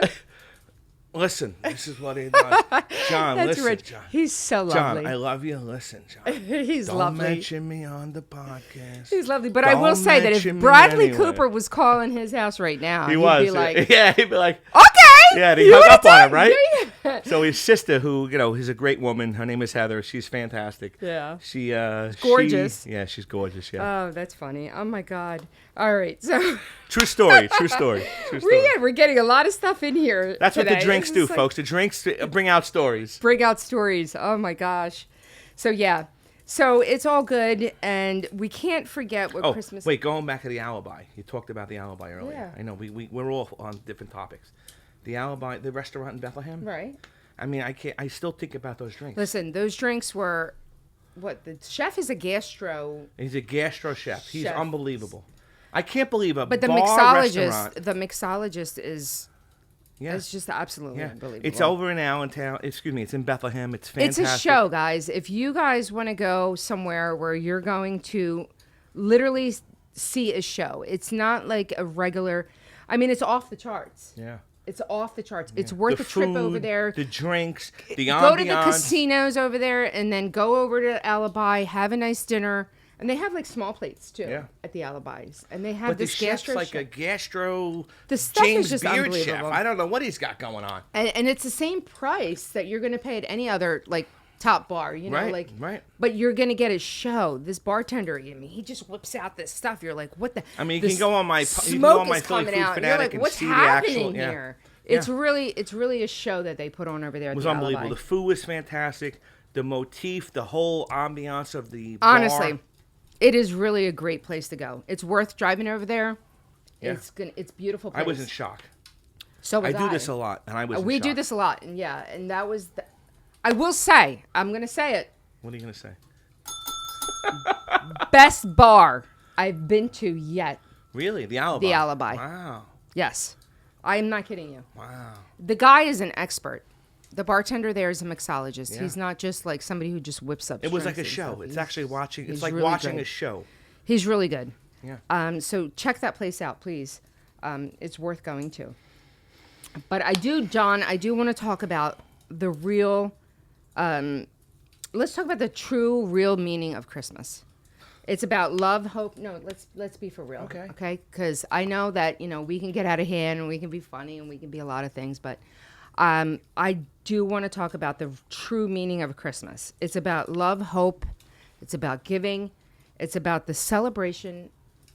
Listen, this is what he does. John, That's listen, Rich. John. He's so lovely. John, I love you. Listen, John. He's Don't lovely. mention me on the podcast. He's lovely. But I will Don't say that if mention me Bradley anyway. Cooper was calling his house right now, He he'd was. be like, Yeah, he'd be like, okay. yeah, and he you hung wanna up on talk? him, right? Yeah. So his sister, who, is a great woman. Her name is Heather. She's fantastic. Yeah. She's gorgeous. Yeah, she's gorgeous, yeah. Oh, that's funny. Oh, my God. All right. So True story, true story, true story. we're getting a lot of stuff in here That's what the today. drinks This do, is like- folks. The drinks bring out stories. Bring out stories. Oh, my gosh. So, yeah. So it's all good, and we can't forget what Oh, Christmas... wait, going back to the Alibi. You talked about the Alibi earlier. Yeah. I know, we're all on different topics. The Alibi, the restaurant in Bethlehem. Right. I mean, I still think about those drinks. Listen, those drinks were... What? The chef is a gastro... He's a gastro chef. He's Chef. unbelievable. I can't believe a But the bar restaurant. mixologist is... Yeah. It's just absolutely Yeah. unbelievable. It's over in Allentown. Excuse me, it's in Bethlehem. It's fantastic. It's a show, guys. If you guys want to go somewhere where you're going to literally see a show, it's not like a regular... I mean, it's off the charts. Yeah. It's off the charts. It's worth The a trip over food, there. the drinks, the Go ambiance. to the casinos over there, and then go over to Alibi, have a nice dinner. And they have like small plates too at the Alibis, and they have But the this chef's gastro like chef. a gastro The stuff is James just Beard chef. unbelievable. I don't know what he's got going on. And it's the same price that you're going to pay at any other like top bar, you know, Right, right. But you're going to get a show. This bartender, I mean, he just whips out this stuff. You're like, what the? I mean, you can go on my Philly Food Coming out. You're Fanatic like, and what's see the happening actual. here? Yeah. It's really a show that they put on over there. It At was the unbelievable. Alibi. The food was fantastic. The motif, the whole ambiance of the bar. Honestly, it is really a great place to go. It's worth driving over there. Yeah. It's beautiful place. I was in shock. So was I do this a lot, and I was. We in do shock. this a lot, and and that was. I will say, I'm gonna say it. What are you gonna say? Best bar I've been to yet. Really, the Alibi. The Alibi. Wow. Yes, I am not kidding you. Wow. The guy is an expert. The bartender there is a mixologist. Yeah. He's not just like somebody who just whips up. It was like a shrimps and show. stuff. It's He's- actually watching. It's he's like really watching good. a show. He's really good. Yeah. So check that place out, please. It's worth going to. But I do want to talk about the real. Let's talk about the true, real meaning of Christmas. It's about love, hope. No, let's be for real. Okay. Okay. Because I know that we can get out of hand and we can be funny and we can be a lot of things, but I do want to talk about the true meaning of Christmas. It's about love, hope. It's about giving. It's about the celebration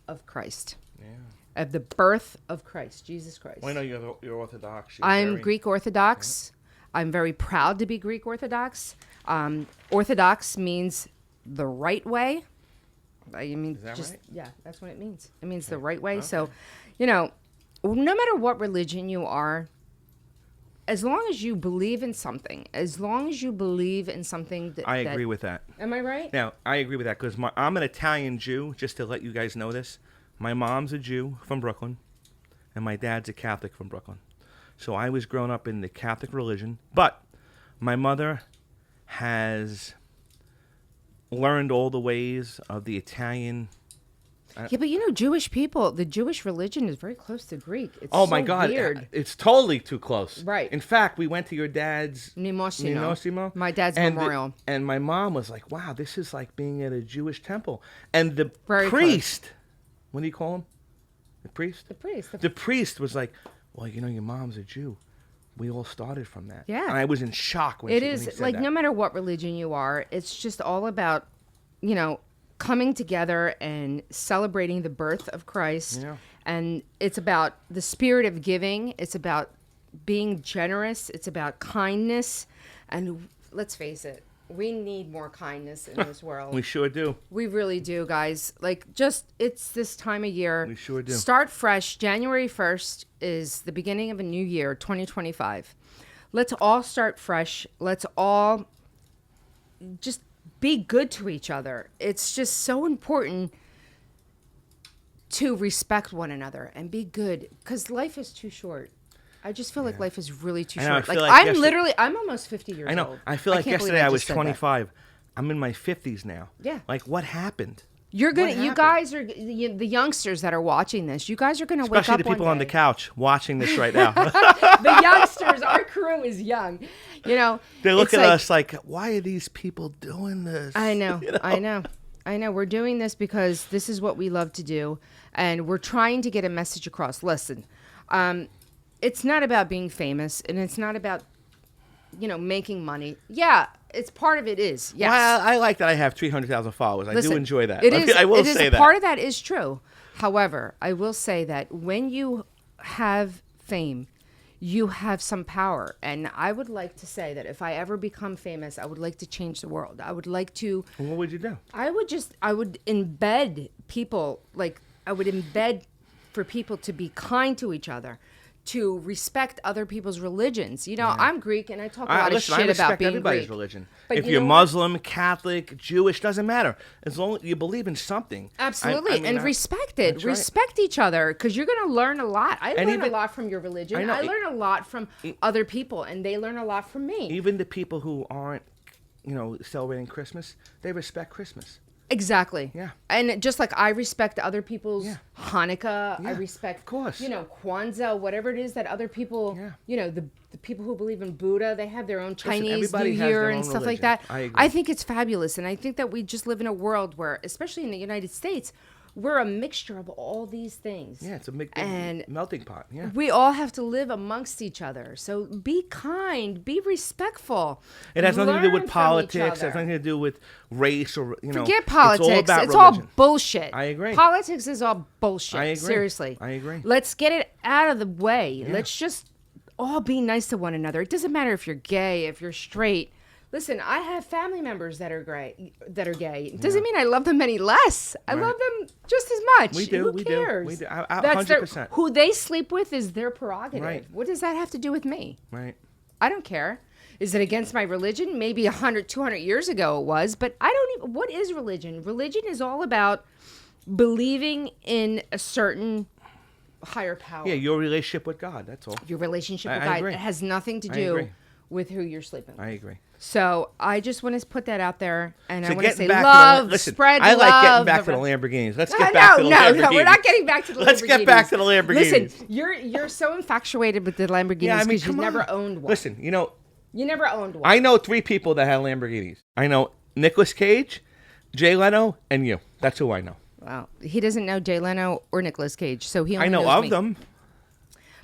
of Christ. Yeah. Of the birth of Christ, Jesus Christ. Well, I know you're Orthodox. I'm Greek Orthodox. Yeah. I'm very proud to be Greek Orthodox. Orthodox means the right way. I mean, Is that right? Yeah, that's what it means. It means the right way. Okay. So, no matter what religion you are, as long as you believe in something, that I agree with that. Am I right? Now, I agree with that because I'm an Italian Jew, just to let you guys know this. My mom's a Jew from Brooklyn, and my dad's a Catholic from Brooklyn. So I was grown up in the Catholic religion, but my mother has learned all the ways of the Italian. Yeah, but Jewish people, the Jewish religion is very close to Greek. It's My God, weird. It's totally too close. Right. In fact, we went to your dad's Mimosino. My dad's memorial. And my mom was like, wow, this is like being at a Jewish temple. And the Very priest, close. What do you call him? The priest? The priest. The priest was like, well, your mom's a Jew. We all started from that. Yeah. And I was in shock when he said like that. no matter what religion you are, it's just all about, coming together and celebrating the birth of Christ. Yeah. And it's about the spirit of giving. It's about being generous. It's about kindness. And let's face it, we need more kindness in this world. We sure do. We really do, guys. It's this time of year. We sure do. Start fresh. January 1st is the beginning of a new year, 2025. Let's all start fresh. Let's all just be good to each other. It's just so important to respect one another and be good because life is too short. I just feel like life is really too I know, I short. feel I'm almost 50 years old. I know. I feel like can't believe yesterday I was just said that. 25. I'm in my 50s now. Yeah. Like, what happened? You're gonna. What You happened? guys are the youngsters that are watching this. You guys are gonna wake Especially up the people one on the day. couch watching this right now. The youngsters. Our crew is young. They look it's at like, us like, why are these people doing this? I know. I know. We're doing this because this is what we love to do, and we're trying to get a message across. Listen, it's not about being famous, and it's not about making money. Yeah, it's part of it is. Yes. Well, I like that I have 300,000 followers. I do enjoy that. It is. I will say that. Part of that is true. However, I will say that when you have fame, you have some power. And I would like to say that if I ever become famous, I would like to change the world. I would like to. Well, what would you do? I would embed people, I would embed for people to be kind to each other, to respect other people's religions. I'm Greek and I talk a lot of shit I respect about being everybody's Greek. religion. But if you you're know what? Muslim, Catholic, Jewish, doesn't matter. As long as you believe in something. Absolutely. And respect it. That's right. Respect each other because you're going to learn a lot. I learn a even- lot from your religion. I know. I learn a lot from other people and they learn a lot from me. Even the people who aren't, celebrating Christmas, they respect Christmas. Exactly. Yeah. And just like I respect other people's Yeah. Hanukkah, I Yeah, respect, of course. Kwanzaa, whatever it is that other people, Yeah. the people who believe in Buddha, they have their own Chinese everybody New has Year their and own stuff like religion. that. I agree. think it's fabulous. And I think that we just live in a world where, especially in the United States, we're a mixture of all these things. Yeah, it's a big And melting pot. Yeah. we all have to live amongst each other. So be kind, be respectful. It has nothing to do learn with from each politics. It has other. nothing to do with race or, Forget politics. It's all about It's religion. all bullshit. I agree. Politics is all bullshit. I agree. Seriously. I agree. Let's get it out of the way. Let's just all be nice to one another. It doesn't matter if you're gay, if you're straight. Listen, I have family members that are gay. It doesn't mean I love them any less. I love them just as much. We do. Who We cares? do. We do. That's 100%. who they sleep with is their prerogative. Right. What does that have to do with me? Right. I don't care. Is it against my religion? Maybe 100, 200 years ago it was, but I don't even. What is religion? Religion is all about believing in a certain higher power. Yeah, your relationship with God. That's all. Your relationship with I God. agree. It has nothing to I do agree. with who you're sleeping with. I agree. So I just want to put that out there, and I So want to getting say back love, to the, listen, spread I like getting love. back to the Lamborghinis. Let's No, get back to the Lamborghinis. No, we're not getting back to the Lamborghinis. Let's get back to the Lamborghinis. Listen, you're so infatuated with the Lamborghinis because come you never on. owned one. Listen, You never owned one. I know 3 people that have Lamborghinis. I know Nicolas Cage, Jay Leno, and you. That's who I know. Wow. He doesn't know Jay Leno or Nicolas Cage, so he only I know knows of me. them.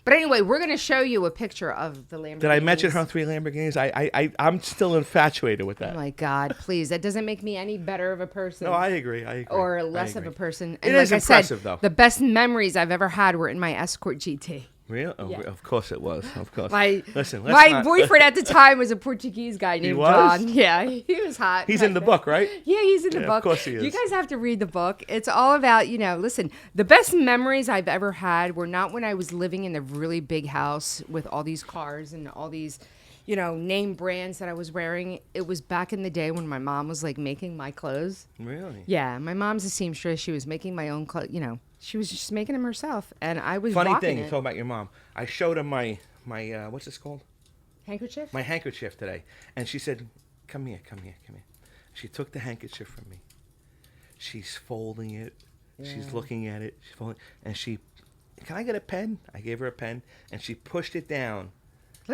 But anyway, we're going to show you a picture of the Lamborghinis. Did I mention her 3 Lamborghinis? I'm still infatuated with Oh that. my God, please. That doesn't make me any better of a person. No, I agree. Or less of a person. It And is like impressive, I said, though. the best memories I've ever had were in my Escort GT. Really? Oh, Yeah. of course it was. Of course. Listen, let's my not- boyfriend at the time was a Portuguese guy named was? John. Yeah, he was hot. He's back in the then. book, right? Yeah, he's in the Yeah, book. of course he is. You guys have to read the book. It's all about, listen, the best memories I've ever had were not when I was living in the really big house with all these cars and all these, name brands that I was wearing. It was back in the day when my mom was like making my clothes. Really? Yeah, my mom's a seamstress. She was making my own clothes, she was just making them herself. And I was Funny rocking thing, it. talk about your mom. I showed her my what's this called? Handkerchief? My handkerchief today. And she said, come here. She took the handkerchief from me. She's folding it. Yeah. She's looking at it. She's folding, and can I get a pen? I gave her a pen, and she pushed it down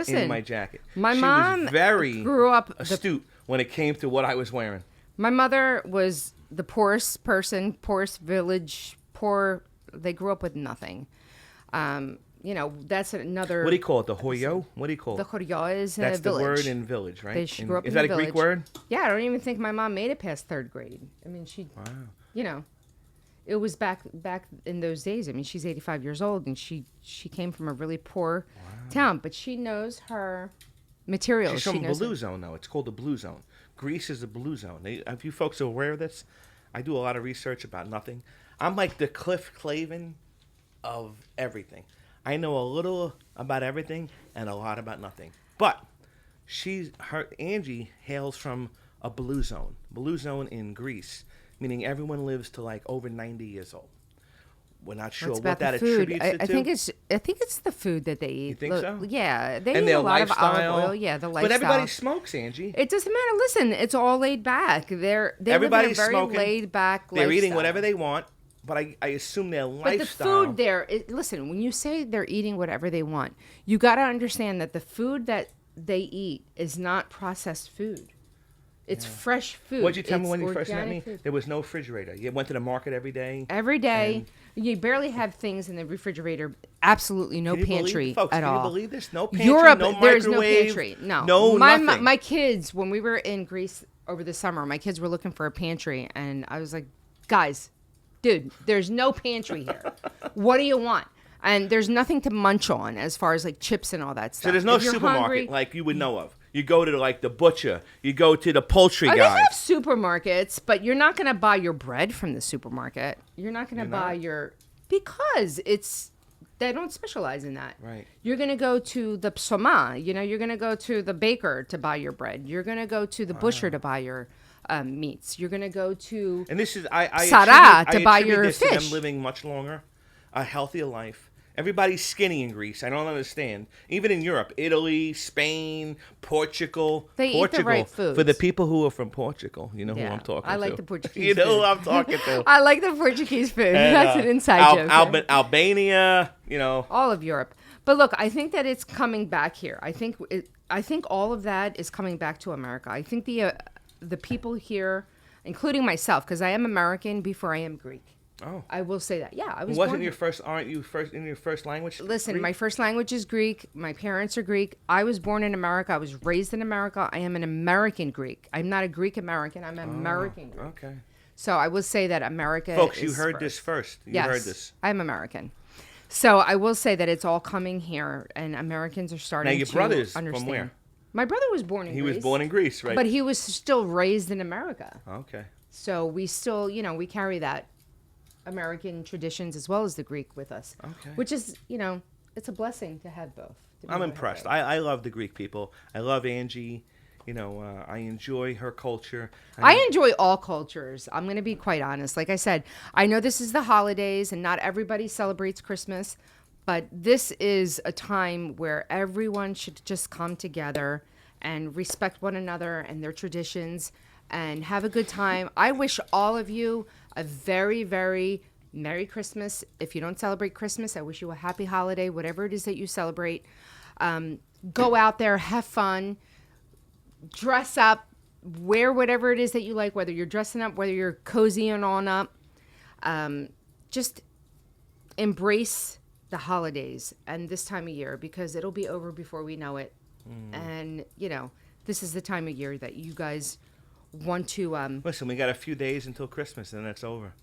in my jacket. My she mom was very grew up astute when it came to what I was wearing. My mother was the poorest person, poorest village, they grew up with nothing. That's another. What do you call it? The hoyo? What do you call it? The hoyo is a That's village. the word in village, right? She grew up is in that a a Greek village. word? Yeah, I don't even think my mom made it past 3rd grade. I mean, Wow. It was back in those days. I mean, she's 85 years old, and she came from a really poor town, but she knows her material. She's from Blue Zone, though. It's called the Blue Zone. Greece is the Blue Zone. If you folks are aware of this, I do a lot of research about nothing. I'm like the Cliff Clavin of everything. I know a little about everything and a lot about nothing. But Angie hails from a Blue Zone in Greece, meaning everyone lives to like over 90 years old. We're not sure what that attributes it to. I think it's the food that they eat. You think so? Yeah, they and eat their a lot lifestyle. of olive oil. Yeah, the lifestyle. But everybody smokes, Angie. It doesn't matter. Listen, it's all laid back. They Everybody's live in a very smoking. laid back They're lifestyle. eating whatever they want. But I assume their lifestyle. But the food there, listen, when you say they're eating whatever they want, you got to understand that the food that they eat is not processed food. It's fresh food. What'd you tell me when you first met me? Food. There was no refrigerator. You went to the market every day. Every day. You barely have things in the refrigerator. Absolutely no pantry folks, at all. Can you believe this? No pantry, Europe, no there's microwave. no pantry. No. Nothing. My kids, when we were in Greece over the summer, my kids were looking for a pantry. And I was like, guys, dude, there's no pantry here. What do you want? And there's nothing to munch on as far as like chips and all that stuff. So there's no If you're supermarket hungry, like you would know of. You go to like the butcher. You go to the poultry They guy. have supermarkets, but you're not going to buy your bread from the supermarket. You're not going to buy because they don't specialize in that. Right. You're going to go to the psoma. You're going to go to the baker to buy your bread. You're going to go to the butcher to buy your meats. You're going to go to and this is I Sarah to buy attribute your this to fish. them living much longer, a healthier life, Everybody's skinny in Greece. I don't understand. Even in Europe, Italy, Spain, Portugal. They eat the right foods. For the people who are from Portugal, you know who I'm talking to. I like the Portuguese You know food. who I'm talking to. I like the Portuguese food. And, That's an inside joke. Albania, you know. All of Europe. But look, I think that it's coming back here. I think all of that is coming back to America. I think the people here, including myself, because I am American before I am Greek. Oh. I will say that. Yeah, I was Wasn't born your first? Aren't you first in your first language? Listen, Greek? my first language is Greek. My parents are Greek. I was born in America. I was raised in America. I am an American Greek. I'm not a Greek American. I'm an American Greek. Okay. So I will say that America Folks, is you heard first. this first. You Yes, heard this. I'm American. So I will say that it's all coming here, and Americans are starting to Now, your brother's understand. from where? My brother was born in Greece. He was born in Greece, right? But he was still raised in America. Okay. So we still, we carry that American traditions as well as the Greek with us. Okay. Which is, it's a blessing to have both. I'm impressed. I love the Greek people. I love Angie. I enjoy her culture. I enjoy all cultures. I'm going to be quite honest. Like I said, I know this is the holidays and not everybody celebrates Christmas, but this is a time where everyone should just come together and respect one another and their traditions and have a good time. I wish all of you a very, very Merry Christmas. If you don't celebrate Christmas, I wish you a happy holiday, whatever it is that you celebrate. Go out there, have fun, dress up, wear whatever it is that you like, whether you're dressing up, whether you're cozying on up. Just embrace the holidays and this time of year because it'll be over before we know it. And, this is the time of year that you guys want to... Listen, we got a few days until Christmas and then it's over.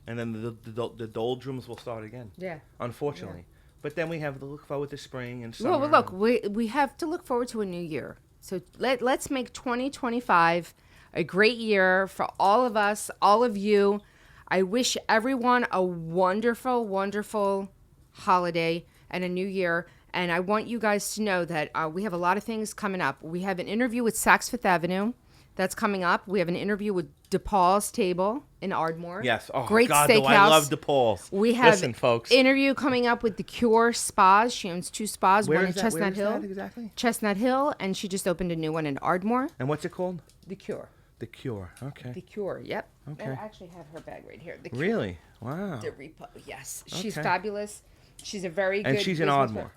And then the doldrums will start again. Yeah. Unfortunately. Yeah. But then we have to look forward to spring and summer. Well, look, we have to look forward to a new year. So let's make 2025 a great year for all of us, all of you. I wish everyone a wonderful, wonderful holiday and a new year. And I want you guys to know that we have a lot of things coming up. We have an interview with Saks Fifth Avenue that's coming up. We have an interview with DePaul's Table in Ardmore. Yes. Oh, great God, steakhouse. I love DePaul's. We have Listen, folks. interview coming up with the Cure Spas. She owns 2 spas, Where one in is that? Chestnut Where is Hill. that exactly? Chestnut Hill, and she just opened a new one in Ardmore. And what's it called? The Cure. The Cure. Okay. The Cure, yep. Okay. I actually have her bag right here. The Cure. Really? Wow. The Repo, yes. She's Okay. fabulous. She's a very good And she's in businesswoman. Ardmore.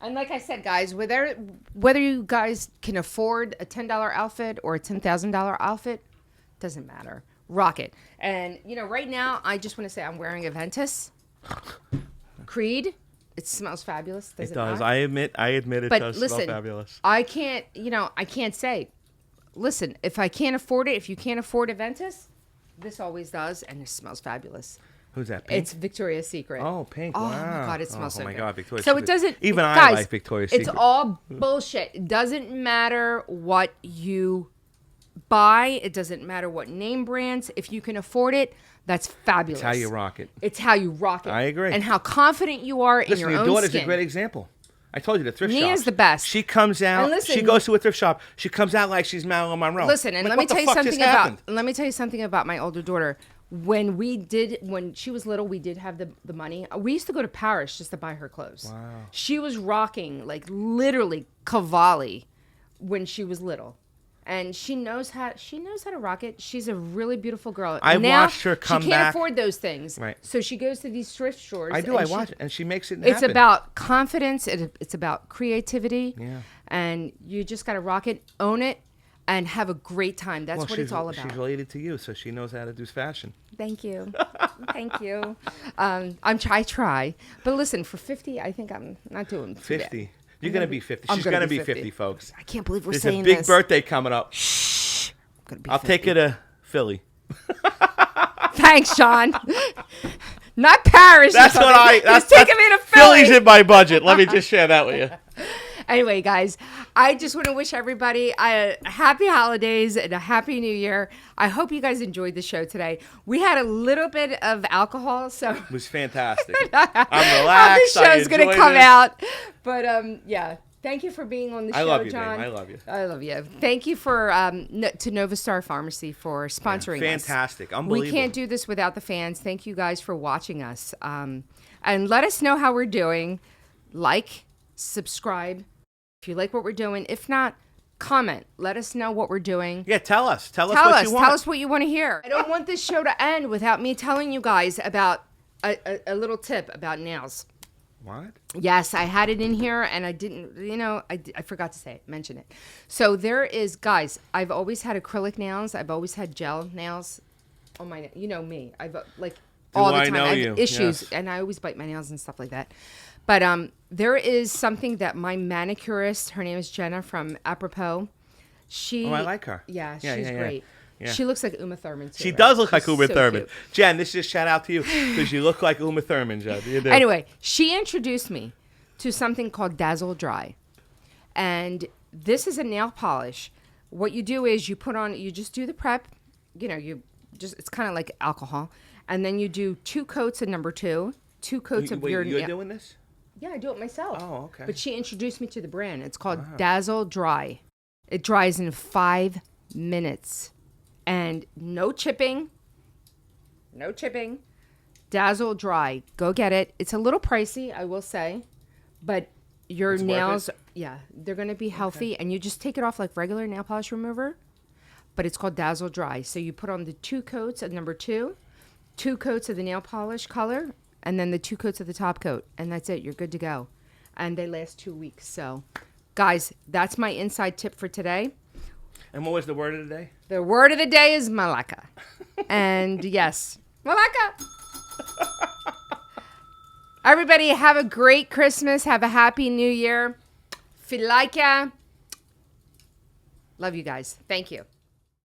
And like I said, guys, whether you guys can afford a $10 outfit or a $10,000 outfit, doesn't matter. Rock it. And, right now, I just want to say I'm wearing a Ventus. Creed. It smells fabulous. Does it does. not? I admit it But does listen, smell fabulous. I can't say, listen, if I can't afford it, if you can't afford a Ventus, this always does, and it smells fabulous. Who's that? Pink? It's Victoria's Secret. Oh, pink. Oh Wow. my God, it smells so Oh my good. God, Victoria's So Secret. it doesn't. Even I guys, like Victoria's Secret. It's all bullshit. It doesn't matter what you buy. It doesn't matter what name brands. If you can afford it, that's fabulous. It's how you rock it. It's how you rock it. I agree. And how confident you are in Listen, your own daughter's skin. a great example. I told you the thrift shop. Nia's the best. She comes out. And listen- she goes to a thrift shop. She comes out like she's Marilyn Monroe. Listen, and Like, let me what the tell you fuck something just happened? let me tell you something about my older daughter. When she was little, we did have the money. We used to go to Paris just to buy her clothes. Wow. She was rocking like literally Cavalli when she was little. And she knows how to rock it. She's a really beautiful girl. I Now, watched her come She can't back. afford those things. Right. So she goes to these thrift stores. I do. and I watch it, and she makes it It's happen. about confidence. It's about creativity. Yeah. And you just got to rock it, own it, and have a great time. That's what it's all about. She's related to you, so she knows how to do fashion. Thank you. Thank you. I try. But listen, for 50, I think I'm not doing too bad. 50. You're going to be 50. I'm She's gonna going to be be 50. 50, folks. I can't believe we're There's saying a big this. birthday coming up. Shh. I'm gonna be I'll 50. take you to Philly. Thanks, Sean. Not Paris. That's what I... He's taking me to Philly. Philly's in my budget. Let me just share that with you. Anyway, guys, I just want to wish everybody a happy holidays and a happy new year. I hope you guys enjoyed the show today. We had a little bit of alcohol, so It was fantastic. I'm how relaxed. the show's going to come out. But yeah, thank you for being on the show, I love you, John. babe. I love you. I love you. Thank you for to Nova Star Pharmacy for sponsoring us. Fantastic. Unbelievable. We can't do this without the fans. Thank you guys for watching us. And let us know how we're doing. Like, subscribe if you like what we're doing. If not, comment. Let us know what we're doing. Yeah, tell us. Tell us what you want. Tell us what you want to hear. I don't want this show to end without me telling you guys about a little tip about nails. What? Yes, I had it in here and I didn't, I forgot to mention it. So there is, guys, I've always had acrylic nails. I've always had gel nails on my, you know me. I've all the time. I have issues and I always bite my nails and stuff like that. But there is something that my manicurist, her name is Jenna from Apropos. I like her. Yeah, she's great. Yeah. She looks like Uma Thurman too. She does look like Uma so Thurman. Cute. Jen, this is a shout out to you because you look like Uma Thurman, Jen. You do. Anyway, she introduced me to something called Dazzle Dry. And this is a nail polish. What you do is you just do the prep. It's kind of like alcohol. And then you do 2 coats of number 2, 2 coats of your nail. You're doing this? Yeah, I do it myself. Oh, okay. But she introduced me to the brand. It's called Dazzle Dry. It dries in 5 minutes. And no chipping. No chipping. Dazzle Dry. Go get it. It's a little pricey, I will say. But your nails, they're going to be healthy. And you just take it off like regular nail polish remover. But it's called Dazzle Dry. So you put on the 2 coats of number 2, 2 coats of the nail polish color, and then the 2 coats of the top coat. And that's it. You're good to go. And they last 2 weeks. So, guys, that's my inside tip for today. And what was the word of the day? The word of the day is Malaka. And yes, Malaka. Everybody have a great Christmas. Have a happy New Year. Filika. Love you guys. Thank you.